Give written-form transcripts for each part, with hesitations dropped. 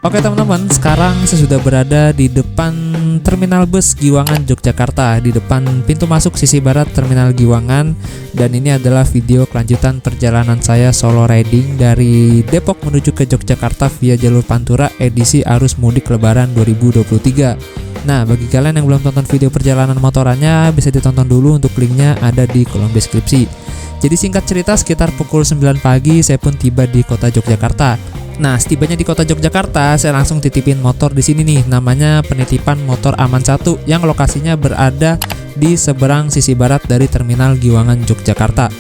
Oke teman-teman, sekarang saya sudah berada di depan Terminal Bus Giwangan Yogyakarta, di depan pintu masuk sisi barat Terminal Giwangan. Dan ini adalah video kelanjutan perjalanan saya solo riding dari Depok menuju ke Yogyakarta via jalur Pantura edisi arus mudik lebaran 2023. Nah, bagi kalian yang belum tonton video perjalanan motorannya, bisa ditonton dulu, untuk linknya ada di kolom deskripsi. Jadi singkat cerita, sekitar pukul 9 pagi saya pun tiba di kota Yogyakarta. Nah, setibanya di kota Yogyakarta, saya langsung titipin motor di sini nih, namanya penitipan motor Aman 1 yang lokasinya berada di seberang sisi barat dari Terminal Giwangan Yogyakarta.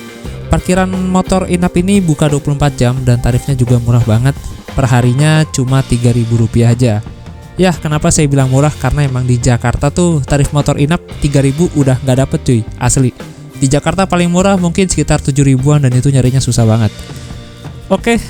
Parkiran motor inap ini buka 24 jam dan tarifnya juga murah banget. Perharinya cuma Rp3.000 aja. Ya, kenapa saya bilang murah? Karena emang di Jakarta tuh tarif motor inap 3.000 udah nggak dapet cuy, asli. Di Jakarta paling murah mungkin sekitar 7.000-an dan itu nyarinya susah banget. Oke,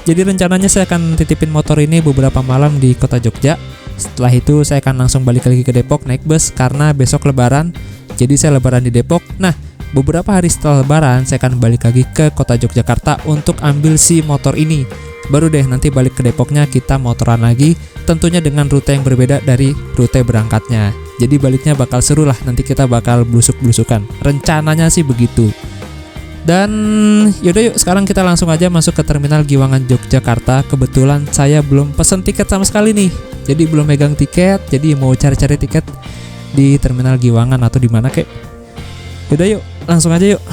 jadi rencananya saya akan titipin motor ini beberapa malam di kota Jogja. Setelah itu saya akan langsung balik lagi ke Depok naik bus karena besok lebaran. Jadi saya lebaran di Depok. Nah, beberapa hari setelah lebaran saya akan balik lagi ke kota Yogyakarta untuk ambil si motor ini. Baru deh nanti balik ke Depoknya kita motoran lagi, tentunya dengan rute yang berbeda dari rute berangkatnya. Jadi baliknya bakal seru lah, nanti kita bakal blusuk-blusukan. Rencananya sih begitu. Dan yaudah yuk, sekarang kita langsung aja masuk ke Terminal Giwangan Yogyakarta. Kebetulan saya belum pesen tiket sama sekali nih, jadi belum megang tiket. Jadi mau cari-cari tiket di Terminal Giwangan atau di mana kek. Yaudah yuk, langsung aja yuk.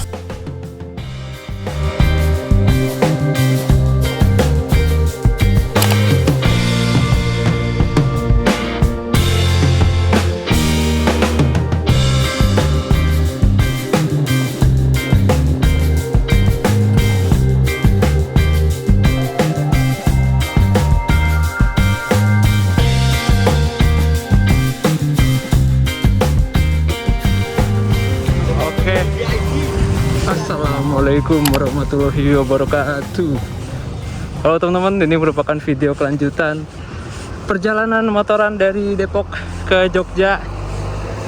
Assalamualaikum warahmatullahi wabarakatuh. Halo teman-teman, ini merupakan video kelanjutan perjalanan motoran dari Depok ke Jogja.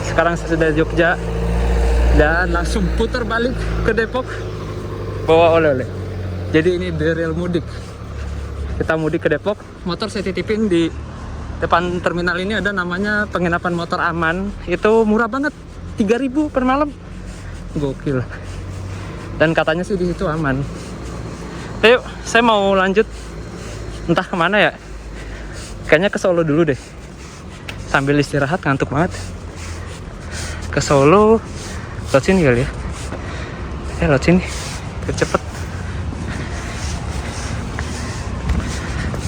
Sekarang saya sudah di Jogja dan langsung putar balik ke Depok bawa oleh-oleh. Jadi ini the real mudik. Kita mudik ke Depok. Motor saya titipin di depan terminal ini, ada namanya penginapan motor Aman. Itu murah banget, 3.000 per malam. Gokil. Dan katanya sih di situ aman. Ayo, saya mau lanjut entah kemana ya. Kayaknya ke Solo dulu deh. Sambil istirahat, ngantuk banget. Ke Solo, lewat sini kali ya. Lewat sini, cepet.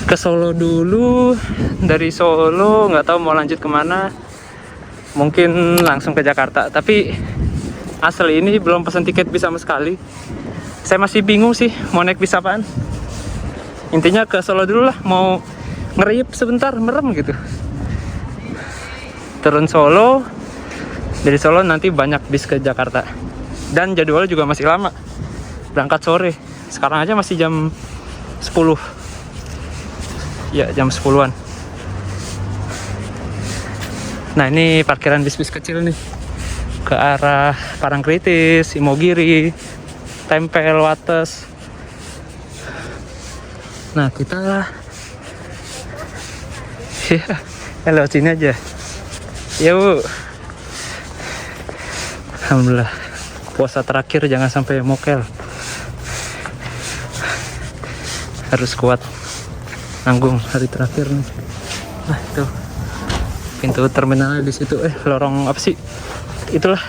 Ke Solo dulu. Dari Solo nggak tahu mau lanjut kemana. Mungkin langsung ke Jakarta. Tapi asli ini belum pesan tiket bis sama sekali. Saya masih bingung sih mau naik bis apaan. Intinya ke Solo dulu lah, mau ngeriyep sebentar, merem gitu. Turun Solo, dari Solo nanti banyak bis ke Jakarta. Dan jadwalnya juga masih lama, berangkat sore. Sekarang aja masih jam 10. Ya, jam 10-an. Nah, ini parkiran bis-bis kecil nih, ke arah Parangkritis, Imogiri, Tempel, Wates. Nah, kita ya lewat sini aja. Yuk. Alhamdulillah, puasa terakhir jangan sampai mokel. Harus kuat nanggung hari terakhir nih. Nah, tuh pintu terminalnya di situ. Lorong apa sih? Itulah.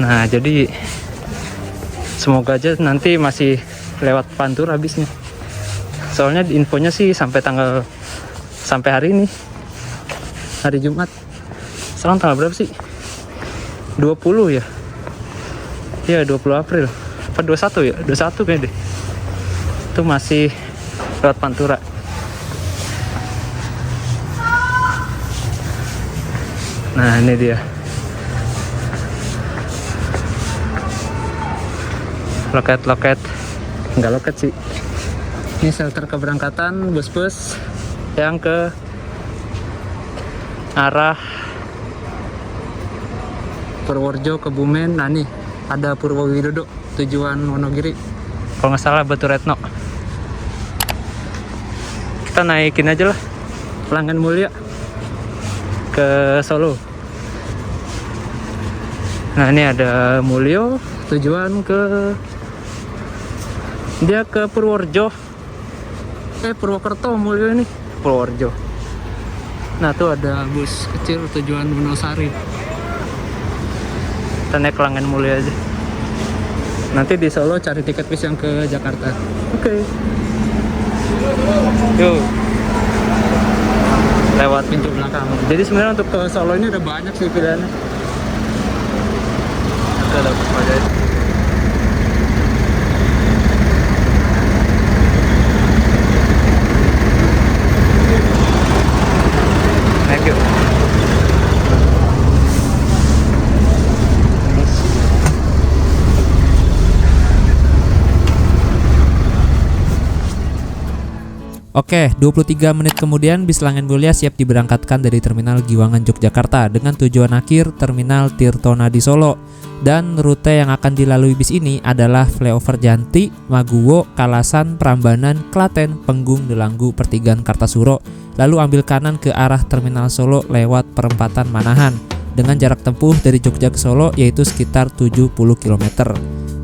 Nah, jadi semoga aja nanti masih lewat Pantura habisnya. Soalnya infonya sih sampai hari ini, hari Jumat. Sekarang tanggal berapa sih? 20 ya? Iya, 20 April. Apa 21 ya? 21 kayaknya deh. Itu masih lewat Pantura. Nah, ini dia. Loket. Enggak loket sih. Ini shelter keberangkatan bus-bus yang ke arah Purworejo, Kebumen. Nah, nih ada Purwowidodo tujuan Wonogiri. Kalau nggak salah Baturetno. kita naikin aja lah Pelanggan Mulia ke Solo. Nah ini ada Mulyo, tujuan ke Purworejo. Purwokerto, Mulyo ini Purworejo. Nah tuh ada bus kecil tujuan Wonosari. Kita naik Pelanggan Mulia aja. Nanti di Solo cari tiket bis yang ke Jakarta. Oke. Yuk. Lewat pintu belakang. Jadi sebenarnya untuk ke Solo ini ada banyak sih pilihannya. Ada aja. Thank you. Oke, 23 menit kemudian bis Pelanggan Mulia siap diberangkatkan dari Terminal Giwangan Yogyakarta dengan tujuan akhir Terminal Tirtona di Solo. Dan rute yang akan dilalui bis ini adalah flyover Janti, Maguwo, Kalasan, Prambanan, Klaten, Penggung, Delanggu, Pertigaan Kartasuro. Lalu ambil kanan ke arah Terminal Solo lewat perempatan Manahan dengan jarak tempuh dari Jogja ke Solo yaitu sekitar 70 km.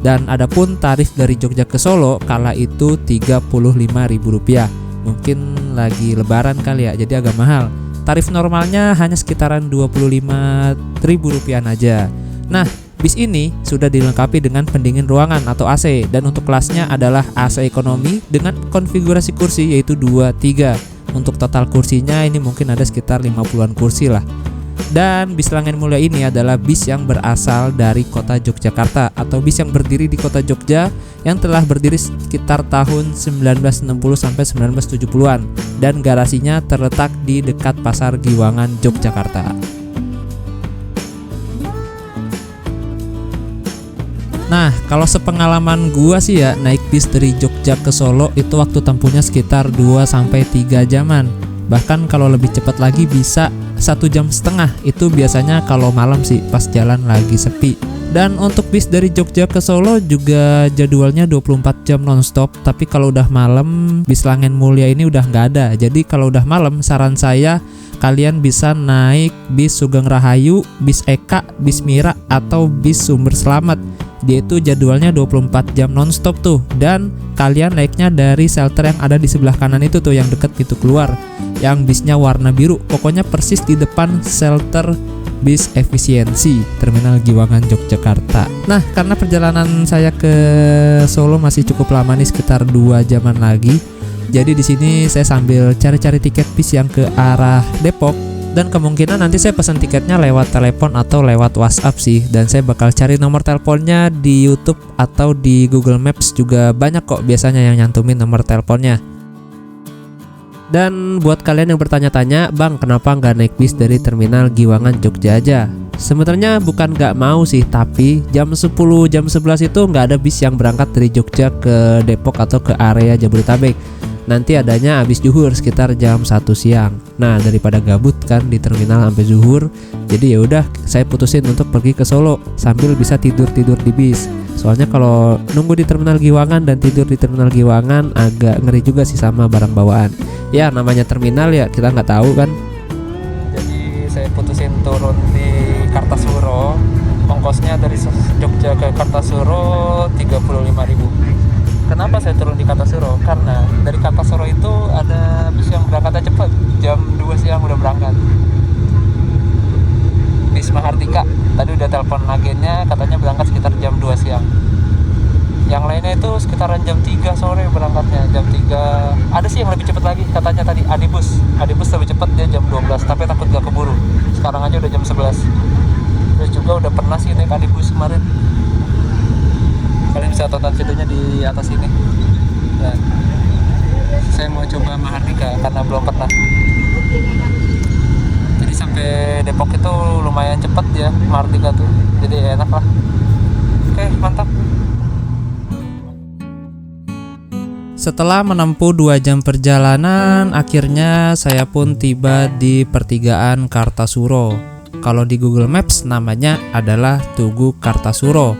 Dan adapun tarif dari Jogja ke Solo kala itu Rp35.000. Mungkin lagi lebaran kali ya, jadi agak mahal. Tarif normalnya hanya sekitaran Rp25.000 aja. Nah, bis ini sudah dilengkapi dengan pendingin ruangan atau AC, dan untuk kelasnya adalah AC ekonomi dengan konfigurasi kursi yaitu 2-3. Untuk total kursinya ini mungkin ada sekitar 50-an kursi lah. Dan bis Pelanggan Mulia ini adalah bis yang berasal dari kota Yogyakarta atau bis yang berdiri di kota Jogja yang telah berdiri sekitar tahun 1960 sampai 1970-an dan garasinya terletak di dekat Pasar Giwangan Yogyakarta. Nah, kalau sepengalaman gua sih ya, naik bis dari Jogja ke Solo itu waktu tempuhnya sekitar 2 sampai 3 jaman. Bahkan kalau lebih cepat lagi bisa 1,5 jam. Itu biasanya kalau malam sih, pas jalan lagi sepi. Dan untuk bis dari Jogja ke Solo juga jadwalnya 24 jam nonstop. Tapi kalau udah malam, bis Pelanggan Mulia ini udah nggak ada. Jadi kalau udah malam, saran saya kalian bisa naik bis Sugeng Rahayu, bis Eka, bis Mira, atau bis Sumber Selamat. Dia itu jadwalnya 24 jam nonstop tuh. Dan kalian naiknya dari shelter yang ada di sebelah kanan itu tuh, yang deket pintu keluar, yang bisnya warna biru. Pokoknya persis di depan shelter bis efisiensi Terminal Giwangan Yogyakarta. Nah, karena perjalanan saya ke Solo masih cukup lama nih, sekitar 2 jaman lagi. Jadi di sini saya sambil cari-cari tiket bis yang ke arah Depok. Dan kemungkinan nanti saya pesan tiketnya lewat telepon atau lewat WhatsApp sih. Dan saya bakal cari nomor teleponnya di YouTube atau di Google Maps juga banyak kok biasanya yang nyantumin nomor teleponnya. Dan buat kalian yang bertanya-tanya, Bang, kenapa nggak naik bis dari Terminal Giwangan Jogja aja? Sebenarnya bukan nggak mau sih, tapi jam 10, jam 11 itu nggak ada bis yang berangkat dari Jogja ke Depok atau ke area Jabodetabek. Nanti adanya habis zuhur sekitar jam 1 siang. Nah, daripada gabut kan di terminal sampai zuhur, jadi ya udah saya putusin untuk pergi ke Solo sambil bisa tidur-tidur di bis. Soalnya kalau nunggu di Terminal Giwangan dan tidur di Terminal Giwangan agak ngeri juga sih sama barang bawaan. Ya namanya terminal ya, kita nggak tahu kan. Jadi saya putusin turun di Kartasuro. Ongkosnya dari Jogja ke Kartasuro 35.000. Kenapa saya turun di Kartasuro? Karena dari Kartasuro itu ada bis yang berangkatnya cepat, jam 2 siang udah berangkat. Bis Mahardika, tadi udah telepon agennya, katanya berangkat sekitar jam 2 siang. Yang lainnya itu sekitaran jam 3 sore berangkatnya, jam 3. Ada sih yang lebih cepat lagi, katanya tadi Adibus lebih cepat, dia jam 12, tapi takut gak keburu. Sekarang aja udah jam 11. Terus juga udah pernah sih naik Adibus kemarin. Kalian bisa tonton videonya di atas ini. Dan saya mau coba Mahardika karena belum pernah. Jadi sampai Depok itu lumayan cepet ya Mahardika tuh, jadi enak lah. Oke, mantap. Setelah menempuh 2 jam perjalanan, akhirnya saya pun tiba di pertigaan Kartasuro. Kalau di Google Maps namanya adalah Tugu Kartasuro.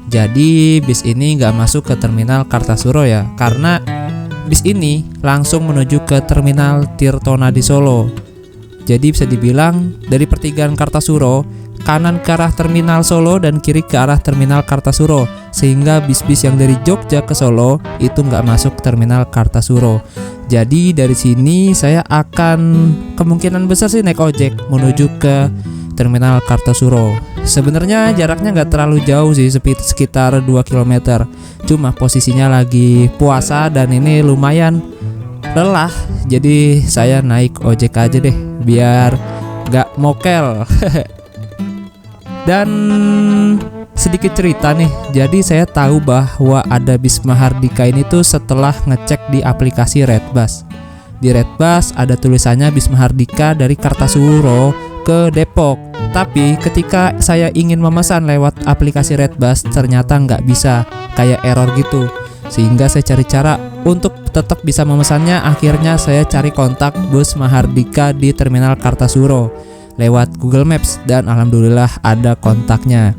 Jadi bis ini nggak masuk ke terminal Kartasuro ya, karena bis ini langsung menuju ke terminal Tirtonadi Solo. Jadi bisa dibilang dari pertigaan Kartasuro, kanan ke arah terminal Solo dan kiri ke arah terminal Kartasuro, sehingga bis-bis yang dari Jogja ke Solo itu nggak masuk terminal Kartasuro. Jadi dari sini saya akan kemungkinan besar sih naik ojek menuju ke terminal Kartasuro. Sebenarnya jaraknya nggak terlalu jauh sih, sekitar 2 km. Cuma posisinya lagi puasa dan ini lumayan lelah, jadi saya naik ojek aja deh biar nggak mokel. Dan sedikit cerita nih, jadi saya tahu bahwa ada bis Mahardika ini tuh setelah ngecek di aplikasi Redbus. Di Redbus ada tulisannya bis Mahardika dari Kartasuro ke Depok. Tapi ketika saya ingin memesan lewat aplikasi Redbus ternyata nggak bisa, kayak error gitu. Sehingga saya cari cara untuk tetap bisa memesannya. Akhirnya saya cari kontak bus Mahardika di terminal Kartasuro lewat Google Maps dan alhamdulillah ada kontaknya.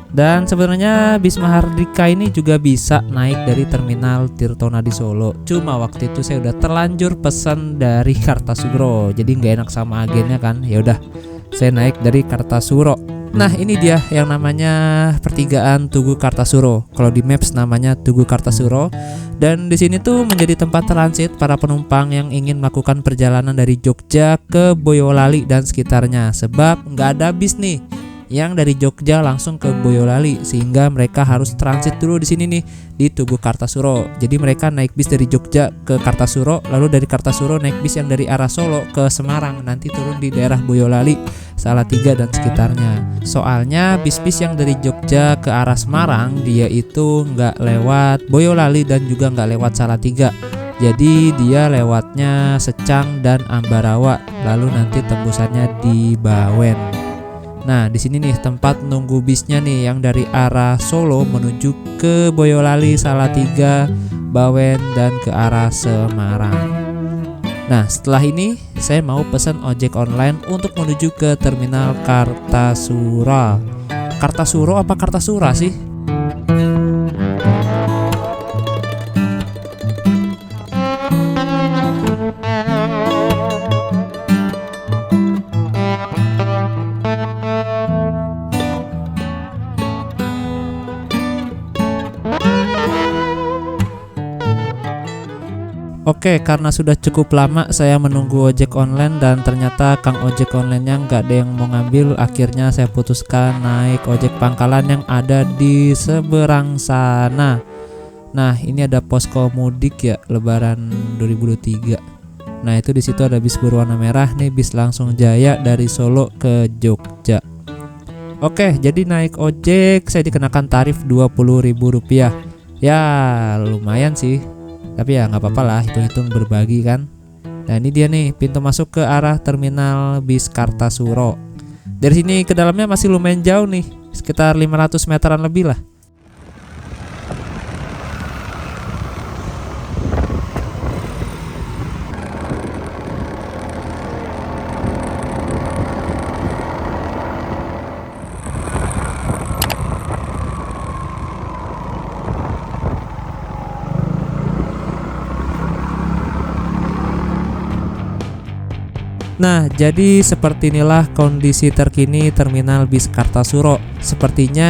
Dan sebenarnya bis Mahardika ini juga bisa naik dari terminal Tirtonadi Solo. Cuma waktu itu saya udah terlanjur pesan dari Kartasuro, jadi nggak enak sama agennya kan. Ya udah, saya naik dari Kartasuro. Nah ini dia yang namanya pertigaan Tugu Kartasuro. Kalau di Maps namanya Tugu Kartasuro. Dan di sini tuh menjadi tempat transit para penumpang yang ingin melakukan perjalanan dari Jogja ke Boyolali dan sekitarnya. Sebab nggak ada bis nih yang dari Jogja langsung ke Boyolali, sehingga mereka harus transit dulu di sini nih di Tugu Kartasuro. Jadi mereka naik bis dari Jogja ke Kartasuro, lalu dari Kartasuro naik bis yang dari arah Solo ke Semarang, nanti turun di daerah Boyolali, Salatiga dan sekitarnya. Soalnya bis-bis yang dari Jogja ke arah Semarang dia itu nggak lewat Boyolali dan juga nggak lewat Salatiga. Jadi dia lewatnya Secang dan Ambarawa, lalu nanti tembusannya di Bawen. Nah, di sini nih tempat nunggu bisnya nih yang dari arah Solo menuju ke Boyolali, Salatiga, Bawen dan ke arah Semarang. Nah, setelah ini saya mau pesan ojek online untuk menuju ke terminal Kartasura. Kartasuro apa Kartasura sih? Oke, karena sudah cukup lama saya menunggu ojek online dan ternyata kang ojek online-nya nggak ada yang mau ngambil. Akhirnya saya putuskan naik ojek pangkalan yang ada di seberang sana. Nah, ini ada posko mudik ya, Lebaran 2023. Nah, itu di situ ada bis berwarna merah nih, bis langsung Jaya dari Solo ke Jogja. Oke, jadi naik ojek saya dikenakan tarif Rp20.000. Ya, lumayan sih. Tapi ya nggak apa-apa lah, hitung-hitung berbagi kan. Nah ini dia nih pintu masuk ke arah terminal bis Kartasuro. Dari sini ke dalamnya masih lumayan jauh nih, sekitar 500 meteran lebih lah. Nah, jadi seperti inilah kondisi terkini terminal bis Kartasuro. Sepertinya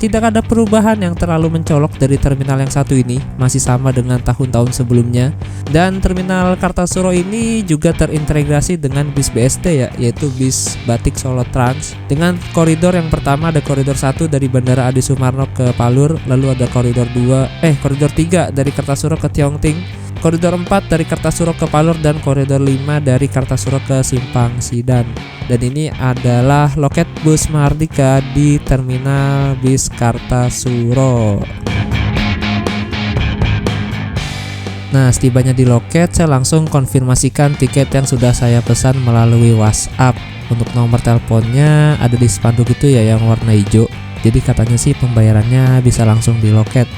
tidak ada perubahan yang terlalu mencolok dari terminal yang satu ini, masih sama dengan tahun-tahun sebelumnya. Dan terminal Kartasuro ini juga terintegrasi dengan bis BST ya, yaitu bis Batik Solo Trans. Dengan koridor yang pertama ada koridor 1 dari Bandara Adi Sumarno ke Palur, lalu ada koridor 3 dari Kartasuro ke Tiongting. Koridor 4 dari Kartasuro ke Palur dan koridor 5 dari Kartasuro ke Simpang Sidan. Dan ini adalah loket bus Mahardika di terminal bis Kartasuro. Nah, setibanya di loket saya langsung konfirmasikan tiket yang sudah saya pesan melalui WhatsApp. Untuk nomor teleponnya ada di spanduk itu ya yang warna hijau. Jadi katanya sih pembayarannya bisa langsung di loket.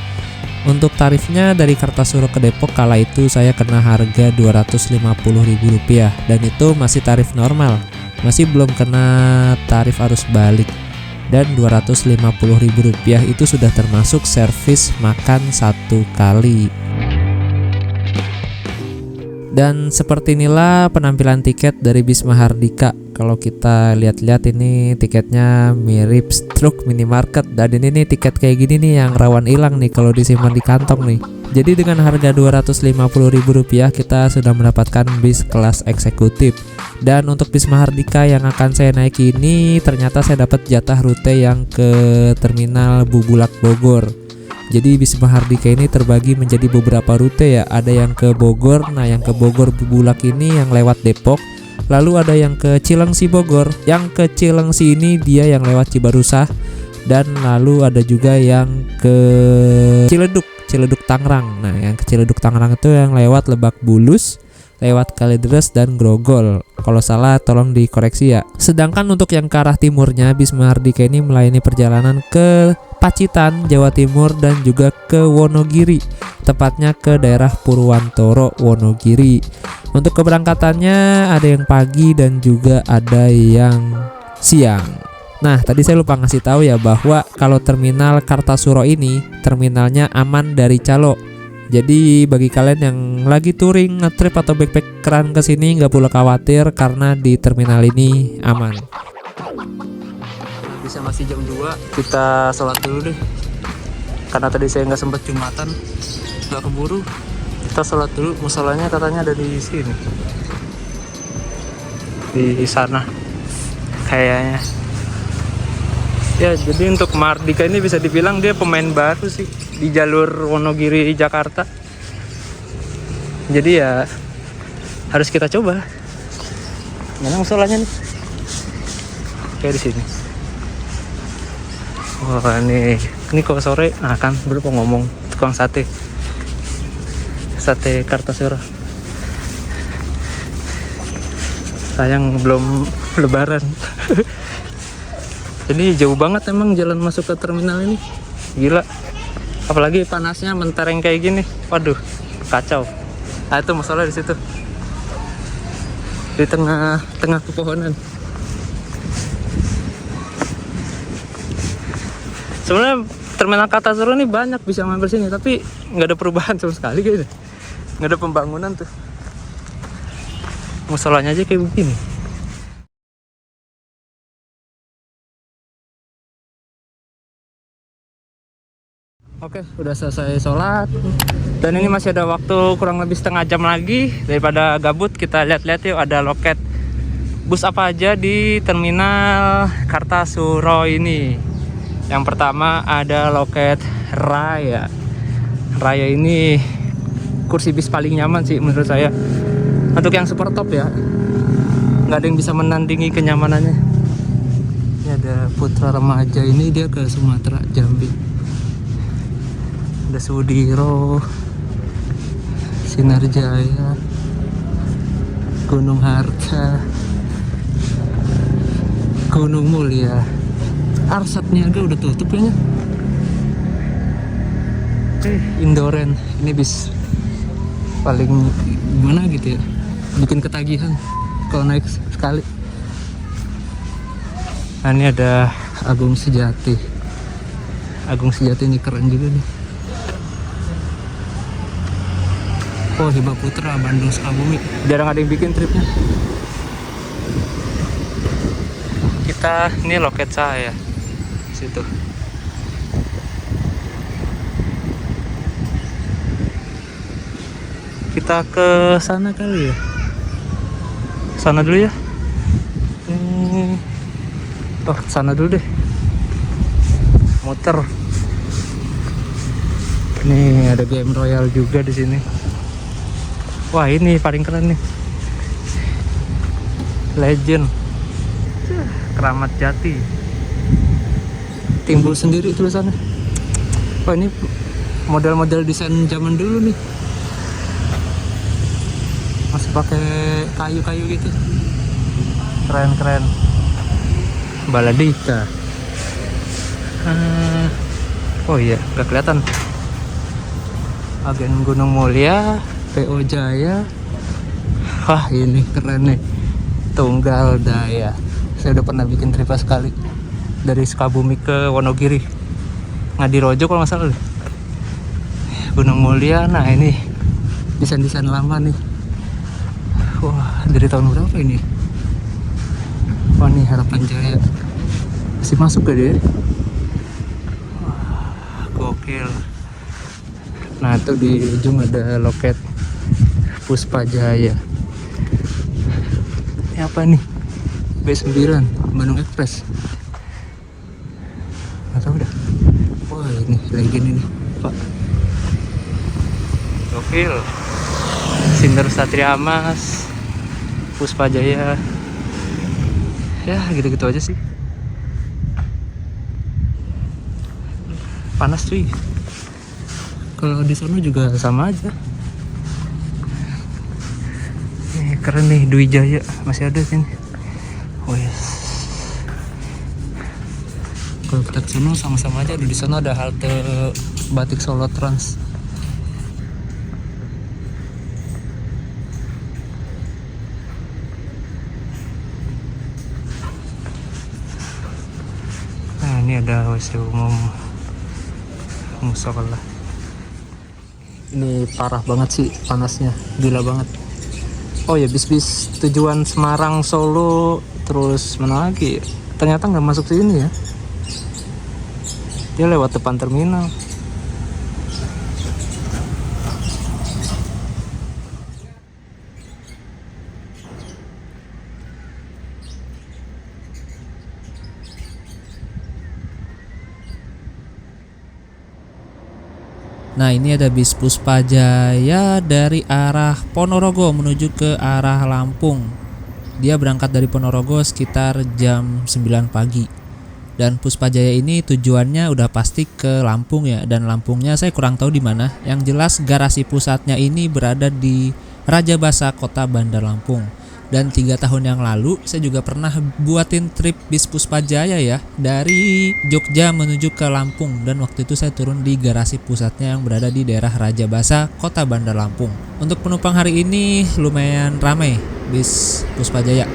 Untuk tarifnya dari Kartasuro ke Depok kala itu saya kena harga Rp250.000 dan itu masih tarif normal, masih belum kena tarif arus balik. Dan Rp250.000 itu sudah termasuk servis makan 1 kali. Dan seperti inilah penampilan tiket dari Bis Mahardika. Kalau kita lihat-lihat ini tiketnya mirip struk minimarket. Dan ini nih tiket kayak gini nih yang rawan hilang nih kalau disimpan di kantong nih. Jadi dengan harga Rp250.000 kita sudah mendapatkan bis kelas eksekutif. Dan untuk Bis Mahardika yang akan saya naiki ini ternyata saya dapat jatah rute yang ke Terminal Bubulak Bogor. Jadi Bis Mahardika ini terbagi menjadi beberapa rute ya. Ada yang ke Bogor. Nah, yang ke Bogor Bubulak ini yang lewat Depok. Lalu ada yang ke Cilengsi Bogor. Yang ke Cilengsi ini dia yang lewat Cibarusah. Dan lalu ada juga yang ke Ciledug Tangerang. Nah, yang ke Ciledug Tangerang itu yang lewat Lebak Bulus, lewat Kalideres dan Grogol. Kalau salah tolong dikoreksi ya. Sedangkan untuk yang ke arah timurnya, Bis Mahardika ini melayani perjalanan ke Pacitan, Jawa Timur dan juga ke Wonogiri, tepatnya ke daerah Purwantoro, Wonogiri. Untuk keberangkatannya ada yang pagi dan juga ada yang siang. Nah, tadi saya lupa ngasih tahu ya bahwa kalau terminal Kartasuro ini terminalnya aman dari calo. Jadi bagi kalian yang lagi touring, ngetrip atau backpackeran ke sini nggak perlu khawatir karena di terminal ini aman. Bisa masih jam 2, kita sholat dulu deh. Karena tadi saya nggak sempat Jumatan, nggak keburu. Kita sholat dulu. Musolanya katanya ada di sini, di sana kayaknya. Ya, jadi untuk Mahardika ini bisa dibilang dia pemain baru sih di jalur Wonogiri Jakarta. Jadi ya harus kita coba. Mana musolanya nih? Kayak di sini. Wah, ini kok sore, nah kan belum ngomong tukang sate Kartasura. Sayang belum lebaran. Jadi jauh banget emang jalan masuk ke terminal ini, gila. Apalagi panasnya mentereng kayak gini, waduh kacau. Nah itu masalah di situ, di tengah pepohonan. Sebenarnya terminal Kartasura ini banyak bisa mampir sini, tapi nggak ada perubahan sama sekali kayaknya. Nggak ada pembangunan tuh. Musolanya aja kayak begini. Oke, udah selesai sholat. Dan ini masih ada waktu kurang lebih setengah jam lagi. Daripada gabut, kita lihat-lihat yuk ada loket bus apa aja di terminal Kartasuro ini. Yang pertama ada loket Raya. Raya ini kursi bis paling nyaman sih menurut saya. Untuk yang super top ya, nggak ada yang bisa menandingi kenyamanannya. Ini ada Putra Remaja, ini dia ke Sumatera, Jambi. Ada Sudiro, Sinarjaya, Gunung Harta, Gunung Mulia. Arsat Niaga udah tutup kayaknya. Indoren, ini bis paling gimana gitu ya, bikin ketagihan kalau naik sekali. Nah, ini ada Agung Sejati. Agung Sejati ini keren juga nih. Oh, Hiba Putra, Bandung Sukabumi. Jarang ada yang bikin tripnya. Kita ini loket saya situ. Kita ke sana kali ya. Sana dulu ya. Oh, sana dulu deh. Muter. Nih ada game royal juga di sini. Wah, ini paling keren nih. Legend. Keramat Jati. Timbul sendiri tulisannya. Wah, ini model-model desain zaman dulu nih. Masih pakai kayu-kayu gitu. Keren-keren. Baladika. Oh iya, nggak kelihatan. Agen Gunung Mulia, PO Jaya. Wah, ini keren nih. Tunggal Daya. Saya udah pernah bikin trip sekali dari Sukabumi ke Wonogiri, Ngadirojo kalau nggak salah deh. Gunung Mulia. Nah, ini desain-desain lama nih. dari tahun berapa ini? Wah, nih Harapan Jaya masih masuk gak dia? Wah, gokil. Nah, itu di ujung ada loket Puspa Jaya. Ini apa nih? B9 Bandung Express. Nggak tahu dah. Wah, ini legend ini, Pak. Gokil. Sinder Satria Mas, Puspa Jaya. Ya, gitu-gitu aja sih. Panas cuy. Kalau di sana juga sama aja. Nih, keren nih Dwi Jaya masih ada sini. Oh yes. Kalau kita ke sana sama-sama aja. Di sana ada halte Batik Solo Trans. Nah, ini ada WC umum musola. Ini parah banget sih panasnya, gila banget. Oh ya, bis-bis tujuan Semarang, Solo, terus mana lagi? Ternyata nggak masuk sini ya. Dia lewat depan terminal. Nah, ini ada bis Puspa Jaya dari arah Ponorogo menuju ke arah Lampung. Dia berangkat dari Ponorogo sekitar jam 9 pagi. Dan Puspa Jaya ini tujuannya udah pasti ke Lampung ya. Dan Lampungnya saya kurang tahu di mana. Yang jelas garasi pusatnya ini berada di Rajabasa, Kota Bandar Lampung. Dan 3 tahun yang lalu saya juga pernah buatin trip bis Puspa Jaya ya, dari Jogja menuju ke Lampung. Dan waktu itu saya turun di garasi pusatnya yang berada di daerah Rajabasa, Kota Bandar Lampung. Untuk penumpang hari ini lumayan ramai bis Puspa Jaya.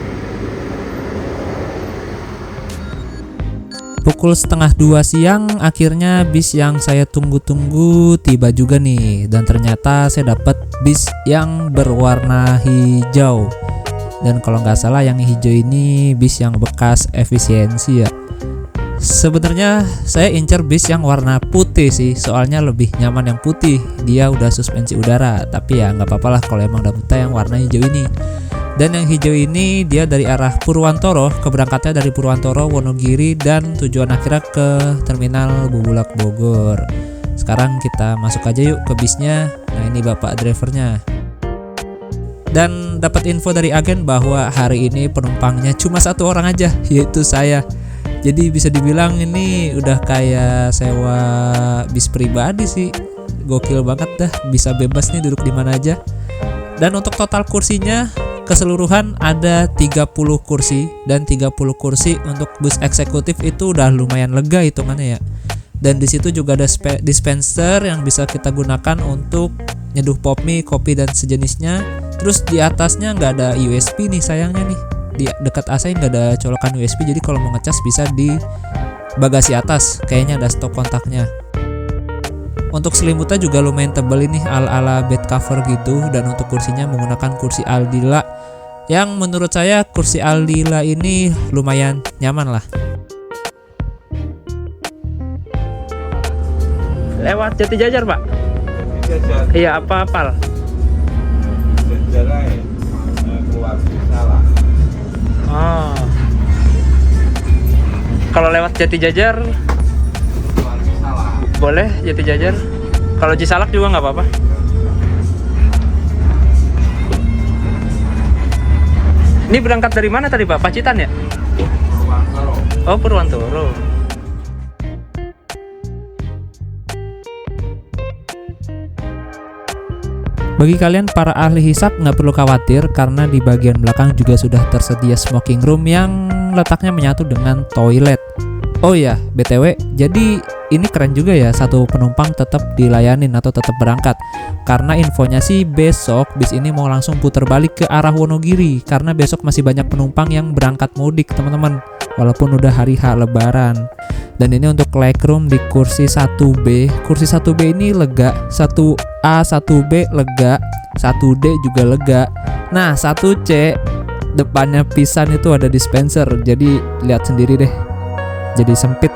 Pukul 1:30 siang akhirnya bis yang saya tunggu-tunggu tiba juga nih. Dan ternyata saya dapat bis yang berwarna hijau. Dan kalau nggak salah yang hijau ini bis yang bekas efisiensi ya. Sebenarnya saya incer bis yang warna putih sih, soalnya lebih nyaman yang putih. Dia udah suspensi udara, tapi ya nggak apa-apa lah kalau emang dapetnya yang warna hijau ini. Dan yang hijau ini dia dari arah Purwantoro, keberangkatnya dari Purwantoro, Wonogiri, dan tujuan akhirnya ke terminal Bubulak Bogor. Sekarang kita masuk aja yuk ke bisnya. Nah, ini bapak drivernya. Dan dapat info dari agen bahwa hari ini penumpangnya cuma 1 orang aja, yaitu saya. Jadi bisa dibilang ini udah kayak sewa bis pribadi sih. Gokil banget dah, bisa bebas nih duduk di mana aja. Dan untuk total kursinya keseluruhan ada 30 kursi. Dan 30 kursi untuk bus eksekutif itu udah lumayan lega hitungannya ya. Dan di situ juga ada dispenser yang bisa kita gunakan untuk nyeduh pop mie, kopi dan sejenisnya. Terus di atasnya nggak ada USB nih sayangnya nih. Di dekat AC nggak ada colokan USB, jadi kalau mau ngecas bisa di bagasi atas. Kayaknya ada stok kontaknya. Untuk selimutnya juga lumayan tebal ini, ala-ala bed cover gitu. Dan untuk kursinya menggunakan kursi Aldila, yang menurut saya kursi Aldila ini lumayan nyaman lah. Lewat Jati Jajar, Pak? Jajar. Iya, apa-apal? Jajar keluar Cisalak. Oh. Kalau lewat Jati Jajar keluar Cisalak. Boleh Jati Jajar. Kalau Cisalak juga nggak apa-apa. Ini berangkat dari mana tadi, Pak? Pacitan ya? Purwantoro. Oh, Purwantoro. Bagi kalian para ahli hisap nggak perlu khawatir karena di bagian belakang juga sudah tersedia smoking room yang letaknya menyatu dengan toilet. Oh ya, BTW, jadi ini keren juga ya, satu penumpang tetap dilayanin atau tetap berangkat. Karena infonya sih besok bis ini mau langsung putar balik ke arah Wonogiri karena besok masih banyak penumpang yang berangkat mudik, teman-teman. Walaupun udah hari H Lebaran. Dan ini untuk legroom di kursi 1B. Kursi 1B ini lega, 1 1A, 1B lega, 1D juga lega. Nah 1C depannya pisan itu ada dispenser, jadi lihat sendiri deh, jadi sempit.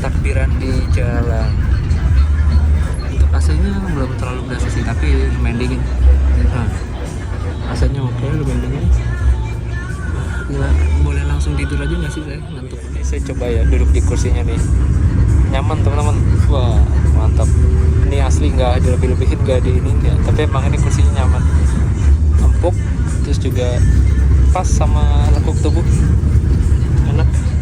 Takbiran di jalan. Untuk AC-nya belum terlalu berasa sih, tapi lumayan dingin. Nah, AC-nya oke, lumayan dingin. Nggak boleh langsung tidur aja nggak sih saya? Ngantuk. Ini saya coba ya duduk di kursinya nih. Nyaman teman-teman. Wah mantap. Ini asli nggak dilebih-lebihin, nggak di ini ya. Tapi emang ini kursinya nyaman, empuk, terus juga pas sama lekuk tubuh. Enak.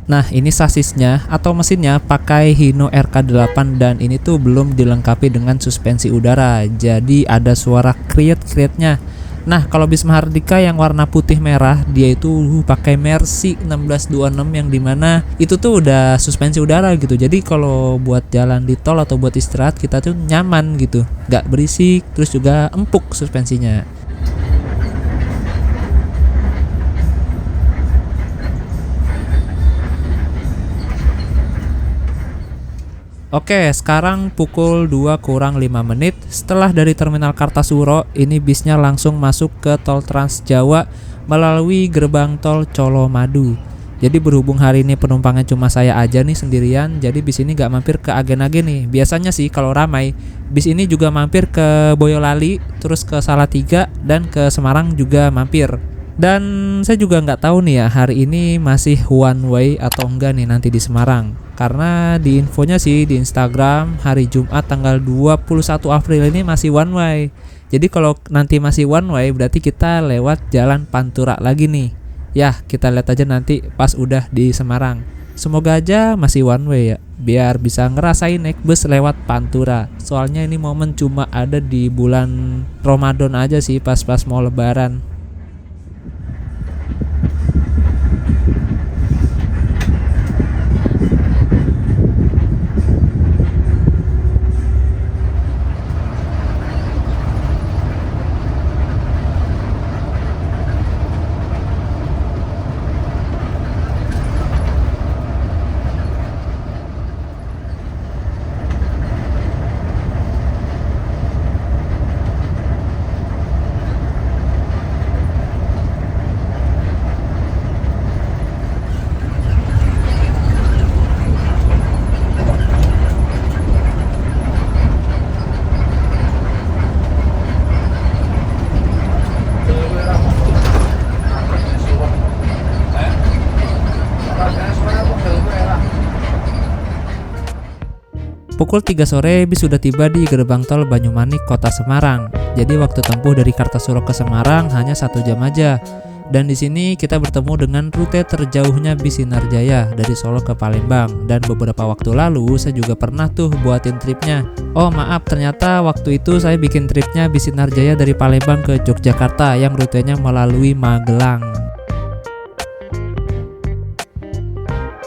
Nah ini sasisnya atau mesinnya pakai Hino RK8 dan ini tuh belum dilengkapi dengan suspensi udara, jadi ada suara kriet-krietnya. Nah kalau bis Mahardika yang warna putih merah dia itu pakai Mercy 1626 yang dimana itu tuh udah suspensi udara gitu, jadi kalau buat jalan di tol atau buat istirahat kita tuh nyaman gitu, gak berisik, terus juga empuk suspensinya. Oke, sekarang pukul 2 kurang 5 menit. Setelah dari Terminal Kartasuro, ini bisnya langsung masuk ke Tol Trans Jawa melalui gerbang tol Colomadu. Jadi berhubung hari ini penumpangnya cuma saya aja nih sendirian, jadi bis ini gak mampir ke agen-agen nih. Biasanya sih kalau ramai, bis ini juga mampir ke Boyolali, terus ke Salatiga, dan ke Semarang juga mampir. Dan saya juga nggak tahu nih ya hari ini masih one way atau enggak nih nanti di Semarang. Karena di infonya sih di Instagram hari Jumat tanggal 21 April ini masih one way. Jadi kalau nanti masih one way berarti kita lewat jalan Pantura lagi nih. Ya kita lihat aja nanti pas udah di Semarang. Semoga aja masih one way ya, biar bisa ngerasain naik bus lewat Pantura. Soalnya ini momen cuma ada di bulan Ramadan aja sih, pas-pas mau lebaran. Pukul 3 sore bis sudah tiba di gerbang tol Banyumanik, Kota Semarang. Jadi waktu tempuh dari Kartasuro ke Semarang hanya 1 jam aja. Dan di sini kita bertemu dengan rute terjauhnya bis Sinar Jaya dari Solo ke Palembang. Dan beberapa waktu lalu saya juga pernah tuh buatin tripnya. Oh maaf, ternyata waktu itu saya bikin tripnya bis Sinar Jaya dari Palembang ke Yogyakarta yang rutenya melalui Magelang.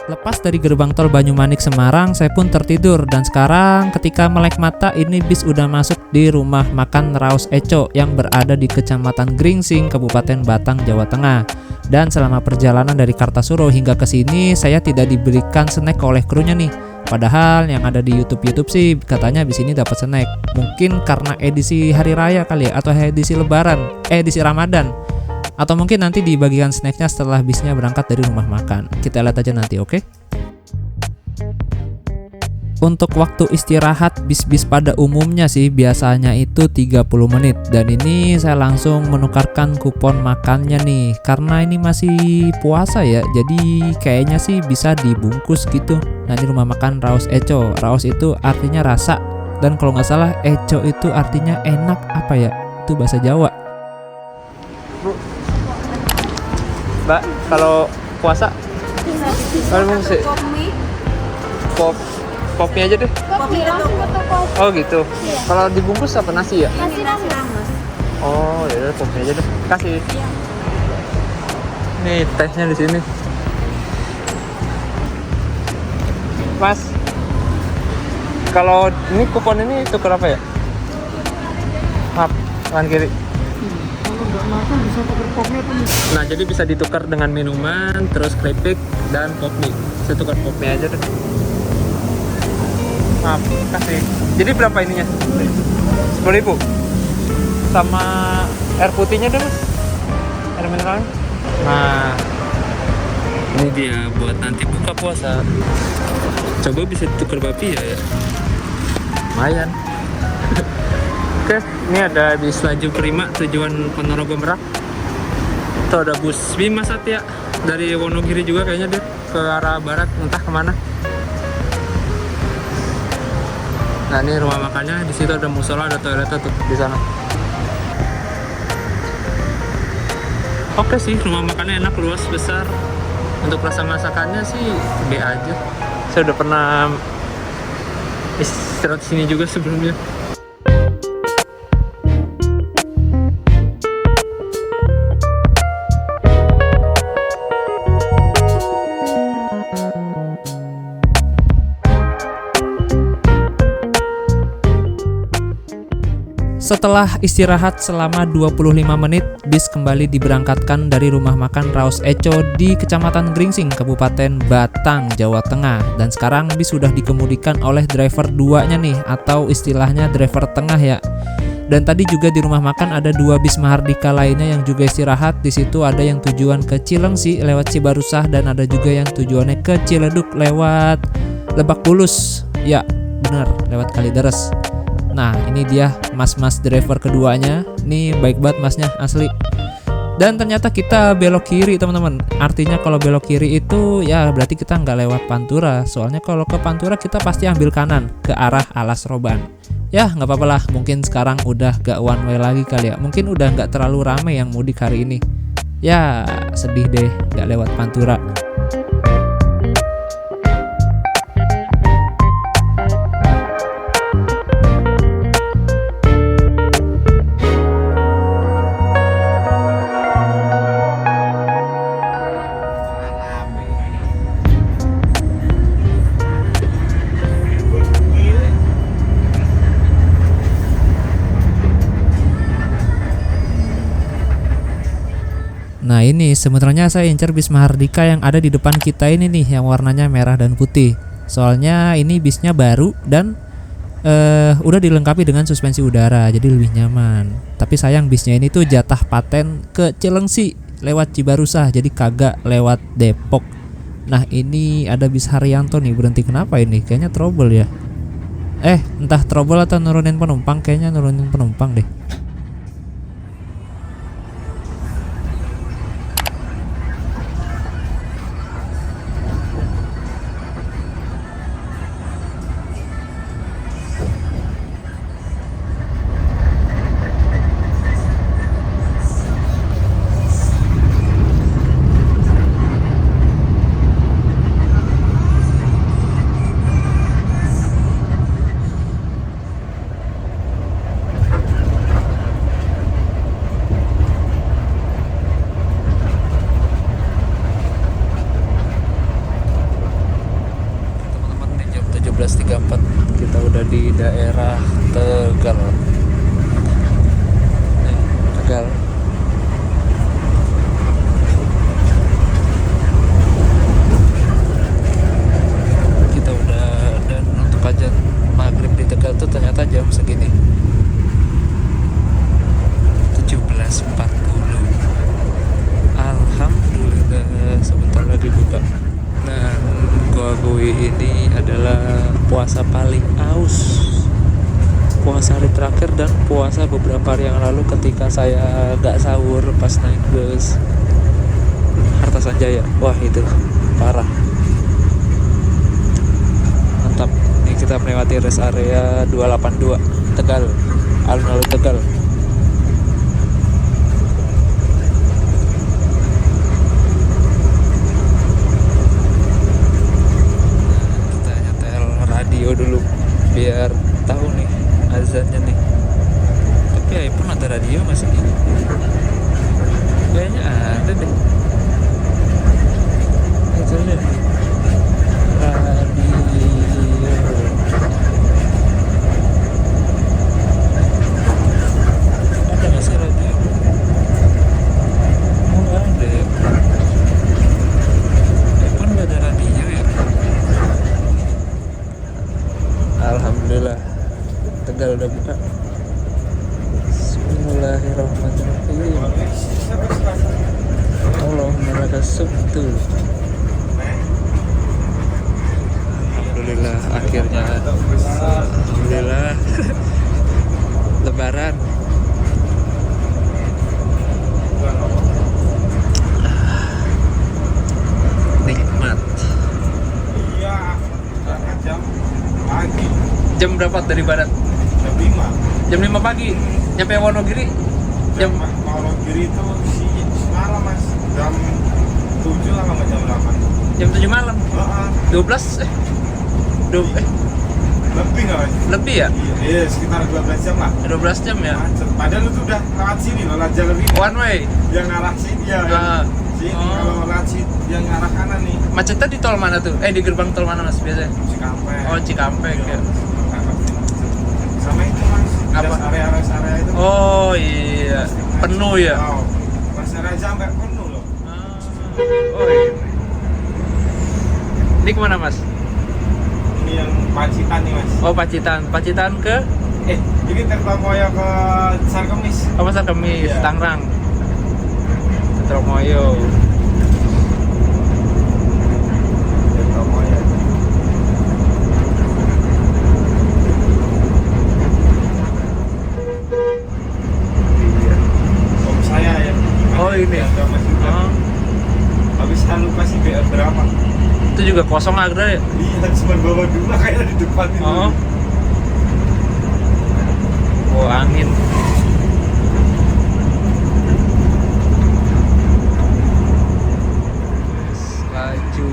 Lepas dari gerbang tol Banyumanik Semarang, saya pun tertidur dan sekarang ketika melek mata ini bis udah masuk di rumah makan Raos Eco yang berada di Kecamatan Gringsing, Kabupaten Batang, Jawa Tengah. Dan selama perjalanan dari Kartasuro hingga ke sini saya tidak diberikan snack oleh krunya nih. Padahal yang ada di YouTube sih katanya di sini dapat snack. Mungkin karena edisi hari raya kali ya, atau edisi lebaran, edisi Ramadan. Atau mungkin nanti dibagikan snacknya setelah bisnya berangkat dari rumah makan. Kita lihat aja nanti, oke? Untuk waktu istirahat bis-bis pada umumnya sih biasanya itu 30 menit. Dan ini saya langsung menukarkan kupon makannya nih, karena ini masih puasa ya, jadi kayaknya sih bisa dibungkus gitu. Nah ini rumah makan Raos Eco. Raos itu artinya rasa, dan kalau nggak salah Eco itu artinya enak apa ya, itu bahasa Jawa. Mbak, kalau puasa kalau sih pop Popnya aja deh. Kopi langsung ke toko. Oh gitu. Iya. Kalau dibungkus apa nasi ya? Nasi rames. Oh ya udah, popnya aja deh. Kasih. Iya. Nih tehnya di sini. Mas, kalau ini kupon ini tukar apa ya? Maaf, tangan kiri. Kalau nggak makan bisa tukar popnya tuh. Nah, jadi bisa ditukar dengan minuman, terus keripik dan pop mie. Saya tukar pop mie aja deh. Maaf, kasih. Jadi berapa ininya? 10.000. Sama air putihnya deh, Mas. Air mineralnya. Nah, ini dia buat nanti buka puasa. Coba bisa ditukar babi ya. Lumayan. Oke, ini ada bis laju Prima tujuan Ponorogo Merak. Itu ada bus Bima Satya dari Wonogiri juga kayaknya dia ke arah barat, entah kemana. Nah ini rumah makannya, di situ ada musola, ada toiletnya tuh di sana. Oke sih, rumah makannya enak, luas, besar. Untuk rasa masakannya sih B aja. Saya udah pernah istirahat sini juga sebelumnya. Setelah istirahat selama 25 menit, bis kembali diberangkatkan dari rumah makan Raos Eco di Kecamatan Gringsing, Kabupaten Batang, Jawa Tengah. Dan sekarang bis sudah dikemudikan oleh driver duanya nih, atau istilahnya driver tengah ya. Dan tadi juga di rumah makan ada 2 bis Mahardika lainnya yang juga istirahat. Di situ ada yang tujuan ke Cilengsi lewat Cibarusah dan ada juga yang tujuannya ke Ciledug lewat Lebak Bulus. Ya, benar, lewat Kalideres. Nah ini dia mas-mas driver keduanya. Nih baik banget masnya, asli. Dan ternyata kita belok kiri teman-teman. Artinya kalau belok kiri itu ya berarti kita nggak lewat Pantura. Soalnya kalau ke Pantura kita pasti ambil kanan ke arah Alas Roban. Ya nggak apa-apa lah, mungkin sekarang udah gak one way lagi kali ya. Mungkin udah nggak terlalu rame yang mudik hari ini. Ya sedih deh nggak lewat Pantura. Nah ini sebenarnya saya incar bis Mahardika yang ada di depan kita ini nih, yang warnanya merah dan putih. Soalnya ini bisnya baru dan udah dilengkapi dengan suspensi udara, jadi lebih nyaman. Tapi sayang bisnya ini tuh jatah paten ke Cilengsi lewat Cibarusah, jadi kagak lewat Depok. Nah ini ada bis Haryanto nih, berhenti kenapa ini? Kayaknya trouble ya. Entah trouble atau nurunin penumpang, kayaknya nurunin penumpang deh. Kita udah di daerah Tegal. Tegal. Kita udah, dan untuk azan maghrib di Tegal tuh ternyata jam segini 17.40. Alhamdulillah sebentar lagi buka. Nah, gua akui ini adalah puasa paling aus, puasa hari terakhir dan puasa beberapa hari yang lalu ketika saya gak sahur pas naik bus Harta Sanjaya. Wah itu parah, mantap. Ini kita melewati rest area 282 Tegal, alun-alun Tegal. Alhamdulillah akhirnya. Alhamdulillah. Lebaran. Nikmat. Iya, berangkat jam pagi. Jam berapa dari barat? Jam 5. Jam 5 pagi. Nyampe Wonogiri Jam Wonogiri itu malam mas. Jam 7 lah sama jam 8. jam 7 malam. Heeh. 12 Lebih nggak mas? lebih ya? Iya, sekitar 12 jam lah. 12 jam ya? Macet. Padahal itu udah lewat sini loh, lewat jalur ini. One way. Yang arah sini ya. Ah. Sini Oh. kalau lewat sini yang arah kanan nih. Macetnya di tol mana tuh? Di gerbang tol mana mas biasanya? Cikampek. Oh Cikampek ya. Sama itu mas. Apa? Area itu. Oh iya, penuh ya. Oh, Mas area sampai penuh loh. Oh iya. Ini kemana mas? Ini yang Pacitan nih mas. Oh Pacitan, Pacitan ke? Ini Tirtomoyo ke Sarkemis. Oh Pasar Kemis, Iya. Tangerang, Tirtomoyo. Tirtomoyo. Om saya ya. Oh, ini. Ada mas juga. Oh, Habis saya lupa sih BR berapa. itu juga kosong Agra ya? Iya, cuma bawa dua kayak di depan itu. Oh. Oh angin. Laju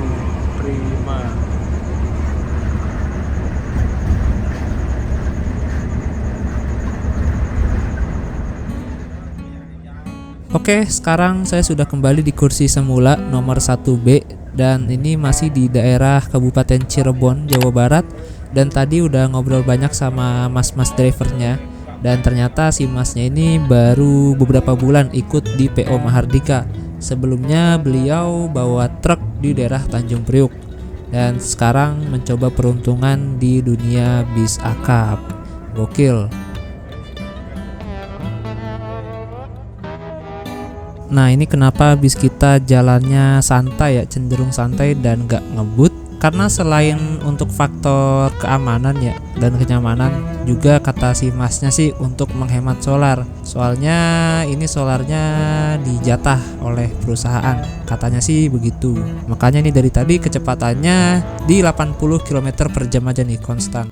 prima. Oke, sekarang saya sudah kembali di kursi semula nomor 1B dan ini masih di daerah Kabupaten Cirebon, Jawa Barat. Dan tadi udah ngobrol banyak sama mas-mas drivernya. Dan ternyata si masnya ini baru beberapa bulan ikut di PO Mahardika. Sebelumnya beliau bawa truk di daerah Tanjung Priuk. Dan sekarang mencoba peruntungan di dunia bis akap. Gokil. Nah ini kenapa bis kita jalannya santai ya, cenderung santai dan gak ngebut. Karena selain untuk faktor keamanan ya dan kenyamanan, juga kata si masnya sih untuk menghemat solar. Soalnya ini solarnya dijatah oleh perusahaan, katanya sih begitu. Makanya nih dari tadi kecepatannya di 80 km per jam aja nih konstan.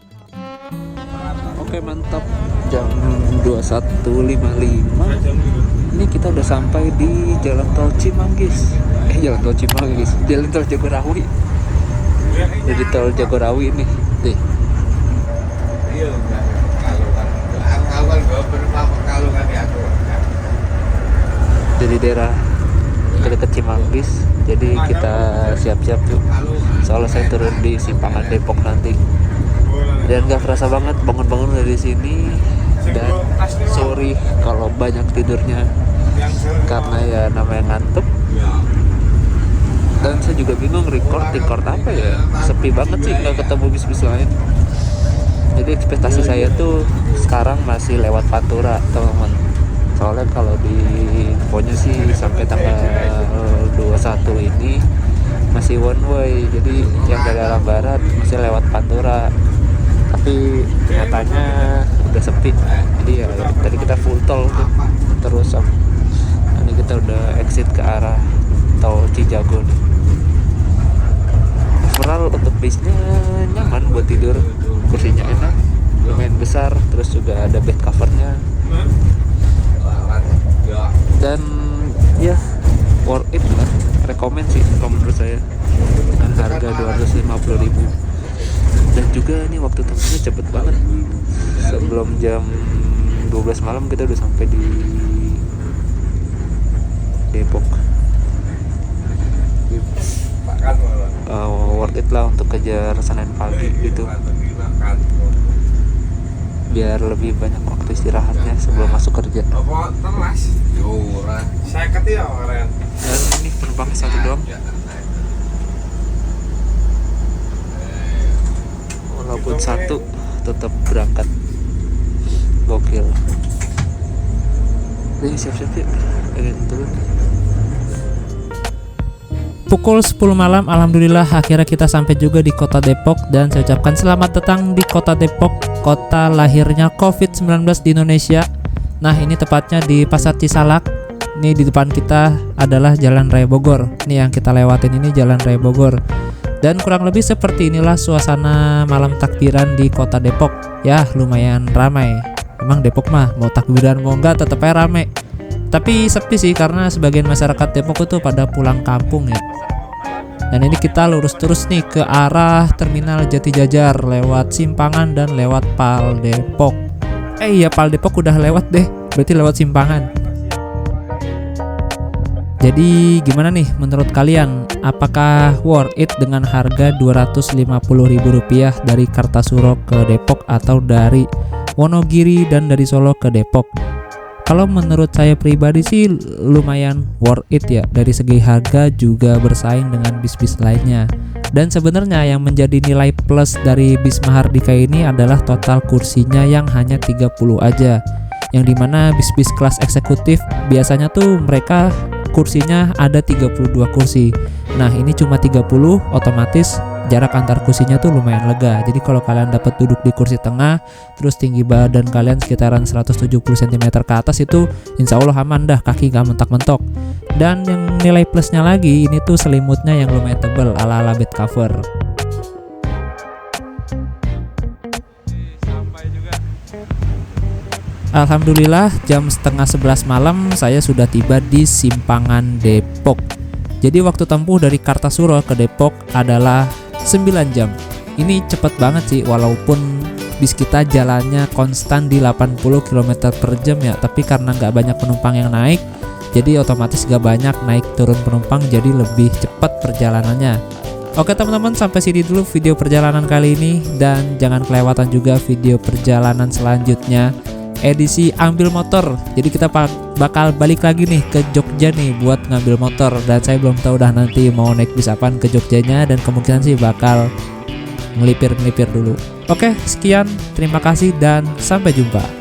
Oke mantap, jam 21.55. Ini kita udah sampai di Jalan Tol Cimanggis. Jalan Tol Cimanggis, Jalan Tol Jagorawi. Jadi Tol Jagorawi nih, deh. Iya, kalau gua berapa kalau kan ya aku. Dari daerah dekat Cimanggis. Jadi kita siap-siap tuh. Soalnya saya turun di Simpangan Depok nanti. Dan gak kerasa banget bangun-bangun dari sini. Dan sorry kalau banyak tidurnya karena ya namanya ngantuk. Dan saya juga bingung record apa ya, sepi banget sih, nggak ketemu bis-bis lain. Jadi ekspektasi saya tuh sekarang masih lewat Pantura teman-teman. Soalnya kalau di infonya sih sampai tanggal 21 ini masih one way. Jadi yang dari arah barat masih lewat Pantura. Tapi nyatanya udah sepi. Jadi ya tadi kita full tol tuh terus. Ini kita udah exit ke arah tol Cijago nih. Overall untuk bisnya nyaman buat tidur, kursinya enak, lumayan besar, terus juga ada bed covernya. Dan ya worth it lah, rekomend sih kalau menurut saya dengan harga 250.000. Dan juga ini waktu tempuhnya cepet banget, sebelum jam 12 malam kita udah sampai di Depok. Worth it lah untuk kejar Senin pagi gitu, biar lebih banyak waktu istirahatnya sebelum masuk kerja. Dan ini penumpang satu doang, walaupun satu tetap berangkat. Gokil. Jadi siap-siap yuk, pengen turun. Pukul 10 malam, alhamdulillah akhirnya kita sampai juga di kota Depok. Dan saya ucapkan selamat datang di kota Depok, kota lahirnya COVID-19 di Indonesia. Nah, ini tepatnya di Pasar Cisalak. Ini di depan kita adalah Jalan Raya Bogor. Ini yang kita lewatin ini Jalan Raya Bogor. Dan kurang lebih seperti inilah suasana malam takbiran di kota Depok. Ya, lumayan ramai. Emang Depok mah mau takbiran mau enggak tetep aja rame. Tapi sepi sih karena sebagian masyarakat Depok itu pada pulang kampung ya. Dan ini kita lurus terus nih ke arah Terminal Jatijajar lewat Simpangan dan lewat Pal Depok. Iya, Pal Depok udah lewat deh, berarti lewat Simpangan. Jadi gimana nih menurut kalian? Apakah worth it dengan harga Rp250.000 dari Kartasuro ke Depok atau dari Wonogiri dan dari Solo ke Depok? Kalau menurut saya pribadi sih lumayan worth it ya, dari segi harga juga bersaing dengan bis-bis lainnya. Dan sebenarnya yang menjadi nilai plus dari bis Mahardika ini adalah total kursinya yang hanya 30 aja. Yang dimana bis-bis kelas eksekutif biasanya tuh mereka kursinya ada 32 kursi. Nah, ini cuma 30, otomatis jarak antar kursinya tuh lumayan lega. Jadi kalau kalian dapat duduk di kursi tengah, terus tinggi badan kalian sekitaran 170 cm ke atas, itu insya Allah aman dah, kaki gak mentok-mentok. Dan yang nilai plusnya lagi, ini tuh selimutnya yang lumayan tebal ala-ala bed cover. Alhamdulillah jam setengah 11 malam saya sudah tiba di Simpangan Depok. Jadi waktu tempuh dari Kartasuro ke Depok adalah 9 jam. Ini cepet banget sih, walaupun bis kita jalannya konstan di 80 km per jam ya, tapi karena nggak banyak penumpang yang naik, jadi otomatis nggak banyak naik turun penumpang, jadi lebih cepat perjalanannya. Oke teman-teman, sampai sini dulu video perjalanan kali ini, dan jangan kelewatan juga video perjalanan selanjutnya edisi ambil motor. Jadi kita bakal balik lagi nih ke Jogja nih buat ngambil motor, dan saya belum tahu dah nanti mau naik bis apaan ke Jogjanya, dan kemungkinan sih bakal ngelipir dulu. Oke, sekian, terima kasih dan sampai jumpa.